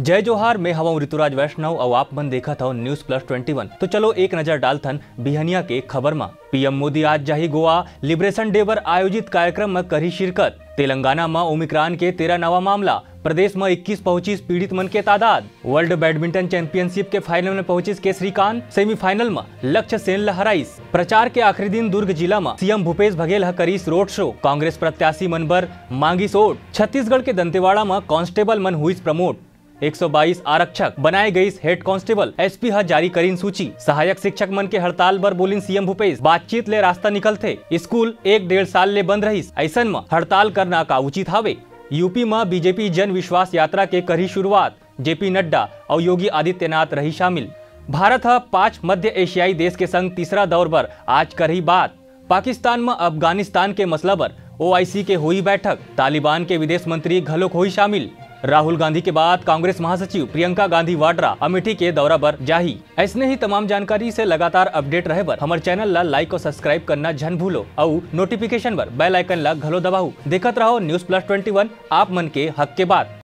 जय जोहार, मैं हूं ऋतुराज वैष्णव और आप मन देखा था न्यूज प्लस 21। तो चलो एक नजर डालथन बिहनिया के खबर में। पीएम मोदी आज जाही गोवा लिबरेशन डे पर आयोजित कार्यक्रम में करी शिरकत। तेलंगाना में ओमिक्रॉन के 13 नवा मामला, प्रदेश में 21 पीड़ित मन के तादाद। वर्ल्ड बैडमिंटन चैंपियनशिप के फाइनल में पहुंचिस के श्रीकांत, सेमीफाइनल में लक्ष्य सेन लहराइस। प्रचार के आखिरी दिन दुर्ग जिला में सीएम भूपेश बघेल करीस रोड शो। कांग्रेस प्रत्याशी मन बर मांगी वोट। छत्तीसगढ़ के दंतेवाड़ा में कांस्टेबल मन हुई प्रमोट। 122 आरक्षक बनाए गई हेड कांस्टेबल। एसपी जारी करीन सूची। सहायक शिक्षक मन के हड़ताल पर बोलिन सीएम भूपेश, बातचीत ले रास्ता निकलते। स्कूल 1-1.5 साल ले बंद रहीस, ऐसन में हड़ताल करना का उचित हावे। यूपी में बीजेपी जन विश्वास यात्रा के करी शुरुआत। जेपी नड्डा और योगी आदित्यनाथ रही शामिल। भारत 5 मध्य एशियाई देश के संग तीसरा दौर पर आज करी बात। पाकिस्तान में अफगानिस्तान के मसला पर ओआईसी के हुई बैठक। तालिबान के विदेश मंत्री घलोक हुई शामिल। राहुल गांधी के बाद कांग्रेस महासचिव प्रियंका गांधी वाड्रा अमेठी के दौरा पर जाही। ऐसने ही तमाम जानकारी से लगातार अपडेट रहे बर हमारे चैनल ला लाइक और सब्सक्राइब करना जन भूलो और नोटिफिकेशन पर बेल आइकन ला घलो दबाओ। देखत रहो न्यूज प्लस 21, आप मन के हक के बात।